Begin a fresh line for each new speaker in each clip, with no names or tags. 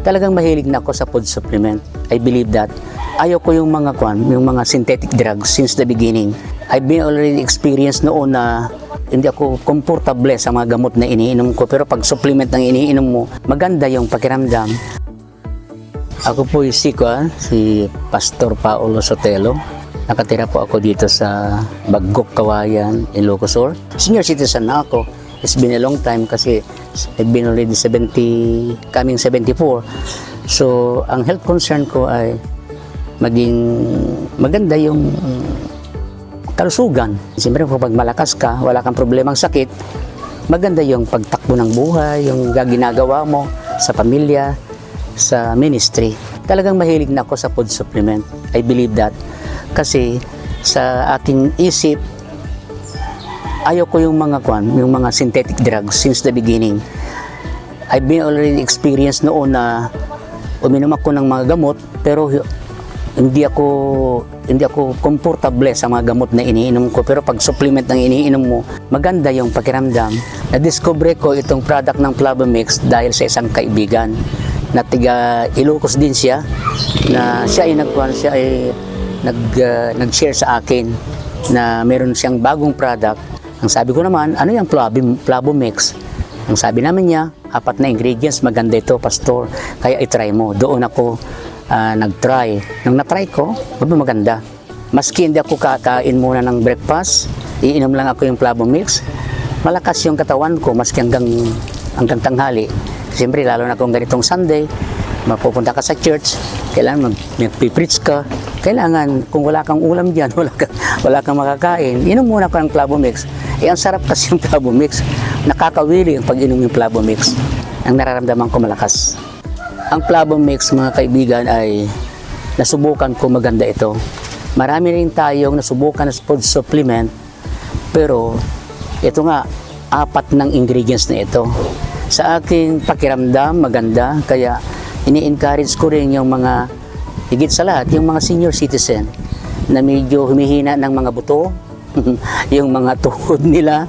Talagang mahilig na ako sa food supplement. I believe that. Ayaw ko yung mga synthetic drugs since the beginning. I've been already experienced noon na hindi ako komportable sa mga gamot na iniinom ko. Pero pag supplement ng iniinom mo, maganda yung pakiramdam. Ako po si Pastor Paulo Sotelo. Nakatira po ako dito sa Baggok, Kawayan, Ilocos Sur. Senior citizen na ako. It's been a long time kasi I've been already coming 74. So, ang health concern ko ay maging maganda yung kalusugan. Siyempre, kapag malakas ka, wala kang problemang sakit, maganda yung pagtakbo ng buhay, yung ginagawa mo sa pamilya, sa ministry. Talagang mahilig na ako sa food supplement. I believe that. Kasi sa aking isip, ayaw ko yung mga synthetic drugs since the beginning. I've been already experienced noon na uminom ako ng mga gamot, pero hindi ako komportable sa mga gamot na iniinom ko. Pero pag supplement ng iniinom mo, maganda yung pakiramdam. Na-discover ko itong product ng Flavomix dahil sa isang kaibigan na tiga Ilocos din siya, na siya ay nag-share sa akin na meron siyang bagong product. Ang sabi ko naman, ano yung Flavomix? Ang sabi naman niya, 4 na ingredients, maganda ito, Pastor, kaya itry mo. Doon ako nag-try. Nung na-try ko, maganda. Maski hindi ako kakain muna ng breakfast, iinom lang ako yung Flavomix, malakas yung katawan ko maski hanggang tanghali. Siyempre, lalo na kung ganitong Sunday, mapupunta ka sa church, kailangan mag-preach ka, kailangan, kung wala kang ulam dyan, wala kang makakain, inom muna ka ng Flavomix. Ang sarap kasi yung Flavomix. Nakakawili ang pag-inom yung Flavomix. Ang nararamdaman ko malakas. Ang Flavomix, mga kaibigan, ay nasubukan ko, maganda ito. Marami rin tayong nasubukan na food supplement, pero ito nga, 4 ng ingredients na ito. Sa aking pakiramdam, maganda, kaya ini-encourage ko rin yung mga, higit sa lahat, yung mga senior citizen na medyo humihina ng mga buto, yung mga tuhod nila,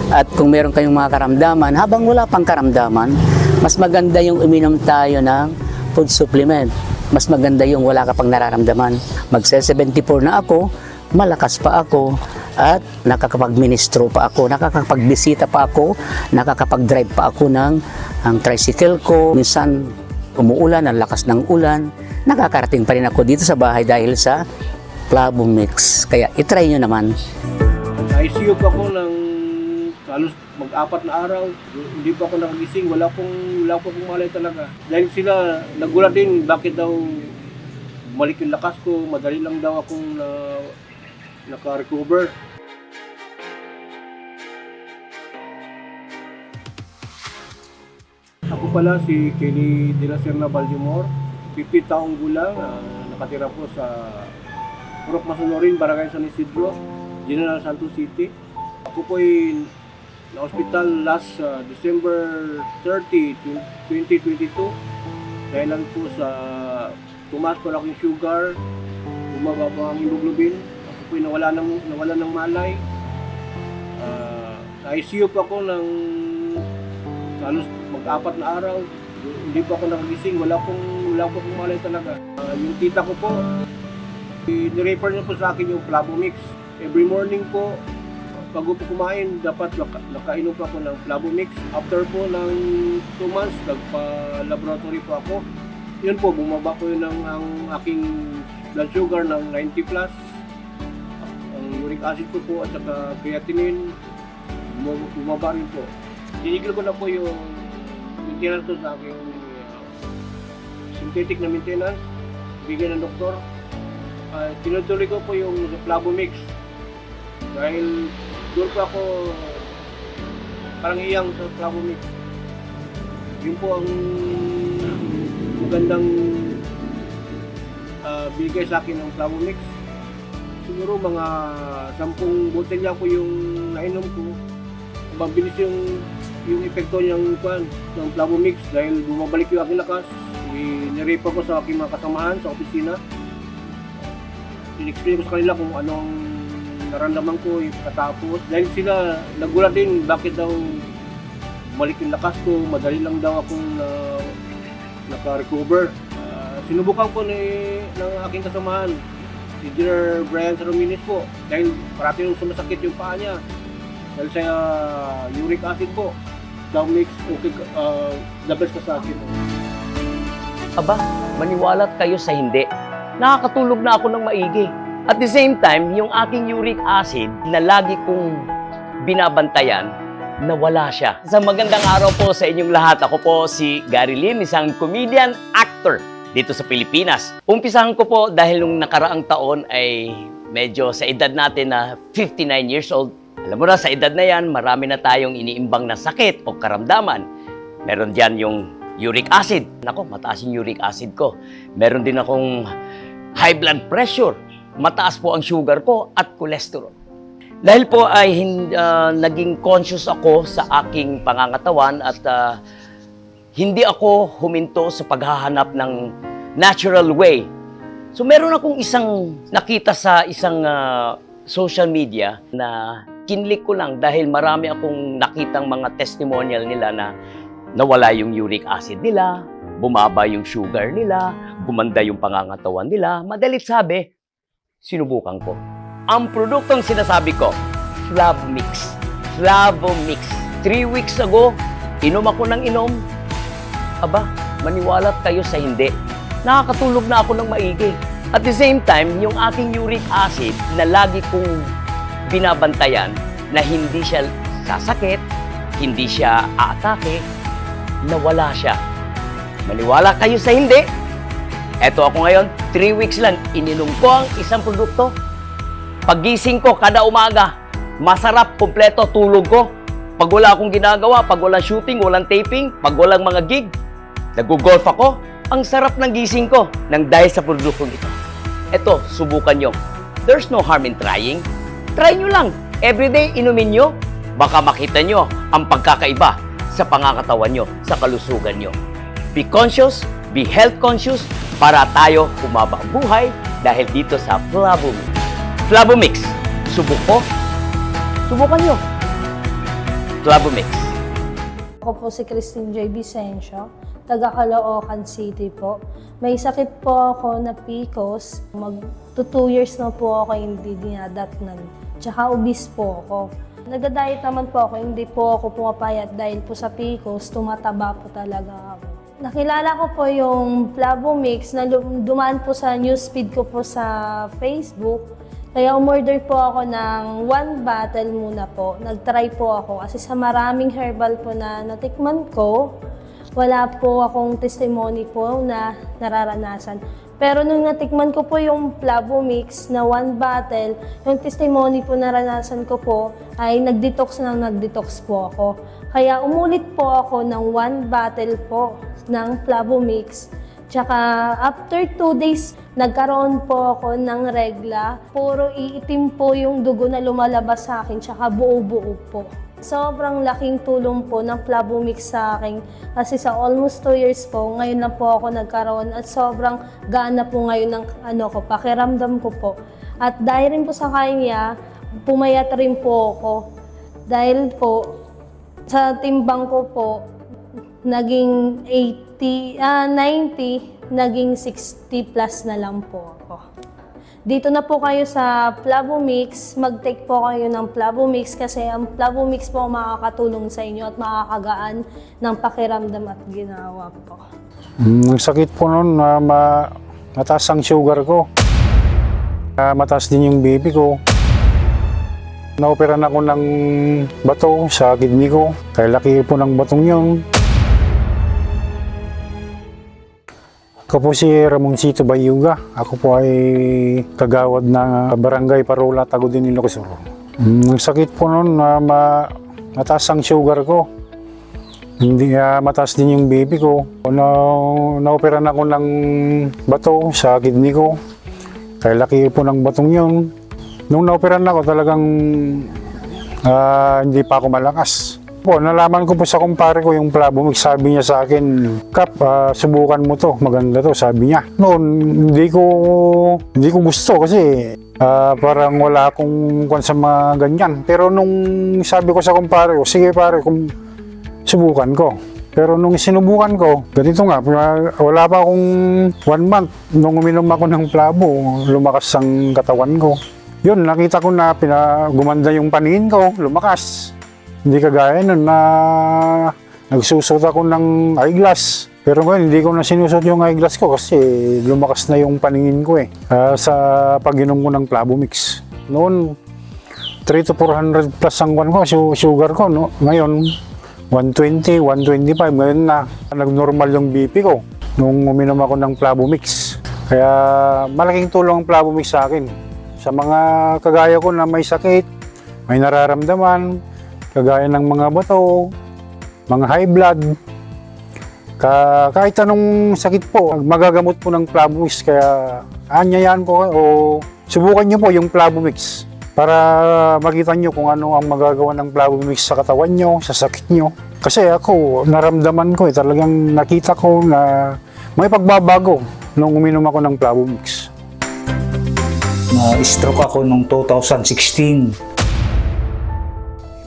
at kung meron kayong mga karamdaman, habang wala pang karamdaman, mas maganda yung uminom tayo ng food supplement. Mas maganda yung wala ka pang nararamdaman. Mag-74 na ako, malakas pa ako, at nakakapag-ministro pa ako, nakakapagbisita pa ako, nakakapag-drive pa ako ng tricycle ko. Minsan umuulan, ang lakas ng ulan, nakakarating pa rin ako dito sa bahay dahil sa Flavomix. Kaya itry nyo naman.
ICU pa ako ng halos mag-4 na araw. Hindi pa ako nakagising. Wala pong malay talaga. Dahil sila nagulat din bakit daw bumalik yung lakas ko. Madali lang daw akong naka-recover. Ako pala si Kelly de la Serna Baltimore. 50 taong gulang. Nakatira po sa Purok Masunurin, Barangay San Isidro, General Santos City. Ako po ay na-hospital last December 30, 2022 dahilan po sa tumaas po lang yung sugar, bumaba po ang hemoglobin. Ako po ay nawala ng malay. Na-ICU po ako ng halos mag-4 na araw. Hindi po ako nakagising, wala pong malay talaga. Yung tita ko po, ni-refer niya po sa akin yung Flavomix. Every morning po, pag po kumain, dapat nakainom po ako ng Flavomix. After po ng 2 months, nagpa-laboratory po ako. Yun po, bumaba po yun ang aking blood sugar ng 90+. Ang uric acid ko po at saka creatinine, bumaba rin po. Tinigil ko na po yung maintenance ko sa aking synthetic na maintenance, bigyan ng doktor. Tinutuloy ko po yung Flavomix dahil doon po ako parang iyang sa Flavomix. Yun po ang magandang bigay sa akin ng Flavomix. Siguro mga 10 botelya po yung nainom ko. Mabilis yung epekto ng Flavomix dahil bumabalik yung aking lakas. Nirepa ko sa aking mga kasamahan sa opisina. In-explain ko sa kanila kung anong naramdaman ko yung katapos. Dahil sila nagulat din bakit daw bumalik yung lakas ko, madali lang daw akong naka-recover. Sinubukan po ng aking kasamahan, si Engineer Brian Sarominis po, dahil parati nung sumasakit yung paa niya. Dahil sa uric acid po, daw makes okay, the best ka sa akin.
Aba, maniwala't kayo sa hindi. Nakakatulog na ako ng maigi. At the same time, yung aking uric acid na lagi kong binabantayan, nawala siya. Sa magandang araw po sa inyong lahat. Ako po si Gary Lim, isang comedian actor dito sa Pilipinas. Umpisahan ko po dahil nung nakaraang taon ay medyo sa edad natin na 59 years old. Alam mo na, sa edad na yan, marami na tayong iniimbang na sakit o karamdaman. Meron dyan yung uric acid. Nako, mataas yung uric acid ko. Meron din akong high blood pressure. Mataas po ang sugar ko at cholesterol. Dahil po ay naging conscious ako sa aking pangangatawan at hindi ako huminto sa paghahanap ng natural way. So meron akong isang nakita sa isang social media na kinlik ko lang dahil marami akong nakitang mga testimonial nila na nawala yung uric acid nila, bumaba yung sugar nila, gumanda yung pangangatawan nila. Madalit sabi, sinubukan ko. Ang produktong sinasabi ko, Flavomix. Flavomix. 3 weeks ago, inom ako ng inom. Aba, maniwala't kayo sa hindi. Nakakatulog na ako ng maigi. At the same time, yung aking uric acid na lagi kong binabantayan na hindi siya sasakit, hindi siya aatake, nawala siya. Maniwala kayo sa hindi. Eto ako ngayon, 3 weeks lang, ininom ko ang isang produkto. Paggising ko kada umaga, masarap, kumpleto, tulog ko. Pag wala akong ginagawa, pag walang shooting, walang taping, pag walang mga gig, nag-golf ako, ang sarap ng gising ko nang dahil sa produktong ito. Eto, subukan nyo. There's no harm in trying. Try nyo lang. Everyday, inumin nyo. Baka makita nyo ang pagkakaiba sa pangangatawan nyo, sa kalusugan nyo. Be conscious, be health conscious, para tayo humaba ang buhay dahil dito sa Flavomix. Flavomix. Subok ko. Subukan nyo. Flavomix.
Ako po si Christine J. Vicencio, taga Caloocan City po. May sakit po ako na PCOS. Mag 2 years na po ako hindi dinadatnan. Tsaka obese po ako. Nagda-diet naman po ako, hindi po ako pumapayat dahil po sa PCOS, tumataba po talaga ako. Nakilala ko po yung Flavomix na dumaan po sa newsfeed ko po sa Facebook. Kaya umorder po ako ng 1 bottle muna po. Nag-try po ako kasi sa maraming herbal po na natikman ko, wala po akong testimony po na nararanasan. Pero nung natikman ko po yung Flavomix na 1 bottle, yung testimony po naranasan ko po ay nag-detox po ako. Kaya umulit po ako ng 1 bottle po ng Flavomix. Tsaka after 2 days, nagkaroon po ako ng regla. Puro iitim po yung dugo na lumalabas sa akin, tsaka buo-buo po. Sobrang laking tulong po ng Flavomix sa akin. Kasi sa almost 2 years po, ngayon na po ako nagkaroon at sobrang gana po ngayon ng pakiramdam ko po. At dahil rin po sa kanya, pumayat rin po ako. Dahil po, sa timbang ko po, naging 90, naging 60 plus na lang po ako. Dito na po kayo sa Flavomix, mag-take po kayo ng Flavomix kasi ang Flavomix po makakatulong sa inyo at makakagaan ng pakiramdam at ginawa po.
Sakit po noon na mataas ang sugar ko. Mataas din yung BP ko. Naoperan ako ng bato sa kidney ko. Kaya laki po ng batong yun. Ako po si Ramoncito Bayuga. Ako po ay kagawad ng Barangay Parola, Tagudin, Ilocos Sur. Sakit po noon na mataas ang sugar ko. Hindi mataas din yung BP ko. Naoperan ako ng bato sa kidney ko. Kaya laki po ng batong yun. Nung naoperan ako talagang hindi pa ako malakas. Nalaman ko po sa kumpare ko yung Flavomix, sabi niya sa akin, Kap, subukan mo to, maganda to, sabi niya. Noon, hindi ko gusto kasi parang wala akong kwan sa mga ganyan. Pero nung sabi ko sa kumpare ko, sige pare, subukan ko. Pero nung sinubukan ko, ganito nga, wala pa akong 1 month nung uminom ako ng Plavo, lumakas ang katawan ko. Yun, nakita ko na gumanda yung paningin ko, lumakas. Hindi kagaya nun na nagsusot ako ng eyeglass. Pero ngayon, hindi ko na sinusot yung eyeglass ko kasi lumakas na yung paningin ko sa pag-inom ko ng Plavo Mix. Noon, 300 to 400 plus ang sugar ko. No? Ngayon, 120, 125. Ngayon na, nag-normal yung BP ko nung uminom ako ng Plavo Mix. Kaya malaking tulong ang Plavo Mix sa akin. Sa mga kagaya ko na may sakit, may nararamdaman, kagaya ng mga bato, mga high blood, kahit anong sakit po, magagamot po ng Plavo Mix. Kaya anyayaan ko o subukan nyo po yung Plavo Mix para makita nyo kung ano ang magagawa ng Plavo Mix sa katawan nyo, sa sakit nyo. Kasi ako, naramdaman ko talagang nakita ko na may pagbabago nung uminom ako ng Plavo Mix.
Na-stroke ako noong 2016.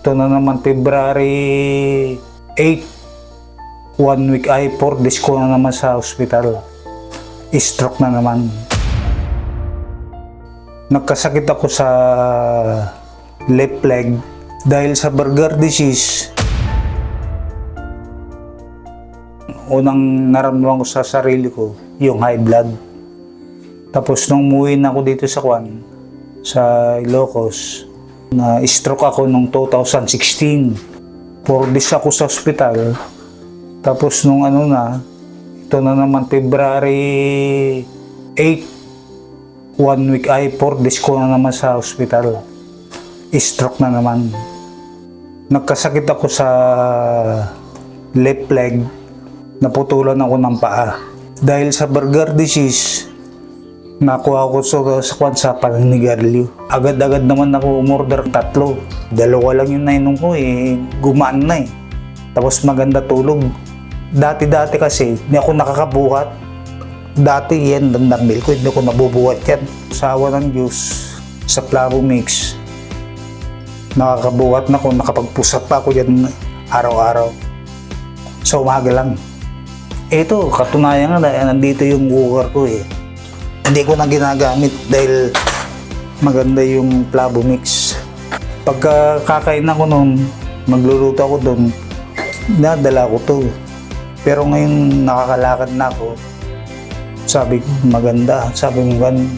Ito na naman February 8. 1 week ay 4 days ko na naman sa hospital. Stroke na naman. Nagkasakit ako sa left leg dahil sa Buerger disease. Unang naramdaman ko sa sarili ko, yung high blood. Tapos nung umuwi na ako dito sa Ilocos, na-stroke ako noong 2016. 4 days ako sa hospital. Tapos nung ito na naman February 8, 1 week ay 4 days ko na naman sa hospital. Stroke na naman. Nagkasakit ako sa left leg, naputulan ako ng paa. Dahil sa Buerger disease, nakuha ko sa paninigarilyo. Agad-agad naman ako umorder 3. 2 lang yung nainom ko gumaan na Tapos maganda tulog. Dati kasi, hindi ako nakakabuhat. Dati yan, nagmil ko, hindi ko nabubuhat yan. Sa awa ng Diyos, sa Plavo Mix, nakakabuhat na ako, nakapagpusat pa ako yan araw-araw. Sa umaga lang. Ito, katunayan nga, nandito yung cooker ko Hindi ko na ginagamit dahil maganda yung Plavo Mix. Pagka kakain ako nun, magluluto ako doon, nadala ko to. Pero ngayon nakakalakad na ako, sabi ko maganda, sabi mo ganun.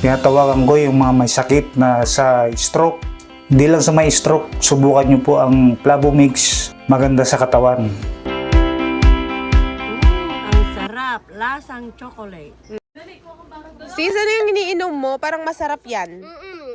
Tinatawagan ko yung mga may sakit na sa stroke. Hindi lang sa may stroke, subukan nyo po ang Plavo Mix, maganda sa katawan.
Ang sarap, lasang chocolate.
Sis, ano yung iniinom mo? Parang masarap yan.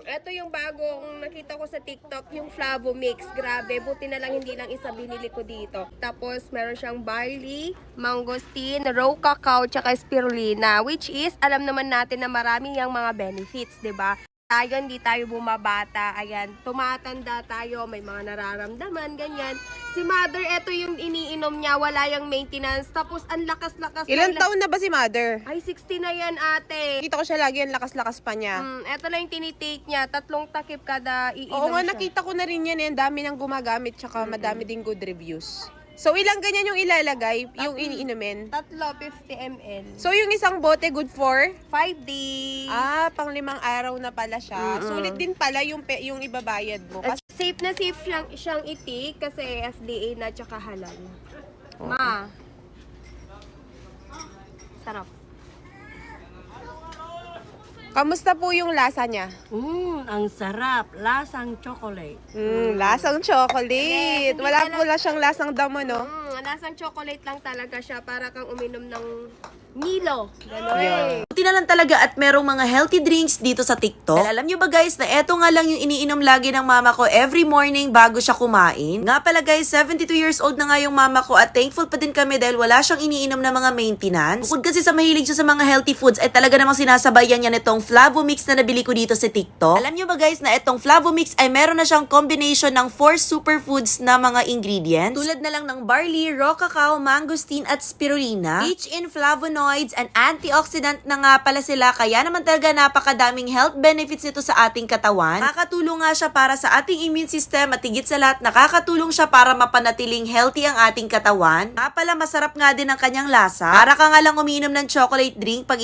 Ito yung bagong nakita ko sa TikTok, yung Plavo Mix. Grabe, buti na lang hindi lang isa binili ko dito. Tapos meron siyang barley, mangosteen, raw cacao, tsaka spirulina. Which is, alam naman natin na marami yung mga benefits, 'di ba? Tayo, hindi tayo bumabata. Ayan, tumatanda tayo, may mga nararamdaman, ganyan. Si Mother, ito yung iniinom niya, wala yung maintenance. Tapos, ang lakas-lakas.
Ilan taon na ba si Mother?
Ay, 60 na yan, ate.
Kita ko siya lagi, ang lakas-lakas pa niya.
Ito na yung tinitake niya. 3 takip kada iinom
Oo nga,
siya.
nakita ko na rin yan. Ang dami nang gumagamit, tsaka madami ding good reviews. So, ilang ganyan yung ilalagay, yung iniinumin?
3, 50 ml.
So, yung isang bote, good for?
5 days.
Pang 5 araw na pala siya. Sulit din pala yung ibabayad mo.
At safe na safe siyang i-take kasi FDA na tsaka halal. Ma. Sarap.
Kamusta po yung lasa niya?
Ang sarap, lasang chocolate.
Lasang chocolate.
Yes,
Wala siyang lasang damo, no?
Lasang chocolate lang talaga siya para kang uminom ng Milo. Gano'n.
Buti na lang talaga at merong mga healthy drinks dito sa TikTok. Dahil alam nyo ba guys na eto nga lang yung iniinom lagi ng mama ko every morning bago siya kumain. Nga pala guys, 72 years old na nga yung mama ko at thankful pa din kami dahil wala siyang iniinom na mga maintenance. Bukod kasi sa mahilig siya sa mga healthy foods ay talaga namang sinasabayan niya nitong Plavo Mix na nabili ko dito sa TikTok. Alam nyo ba guys na etong Plavo Mix ay meron na siyang combination ng 4 superfoods na mga ingredients. Tulad na lang ng barley, barley, raw cacao, mangosteen at spirulina. Rich in flavonoids and antioxidant na nga pala sila, kaya naman talaga napakadaming health benefits nito sa ating katawan. Nakakatulong nga siya para sa ating immune system at higit sa lahat, nakakatulong siya para mapanatiling healthy ang ating katawan. Nga pala, masarap nga din ang kanyang lasa. Para ka nga lang umiinom ng chocolate drink pag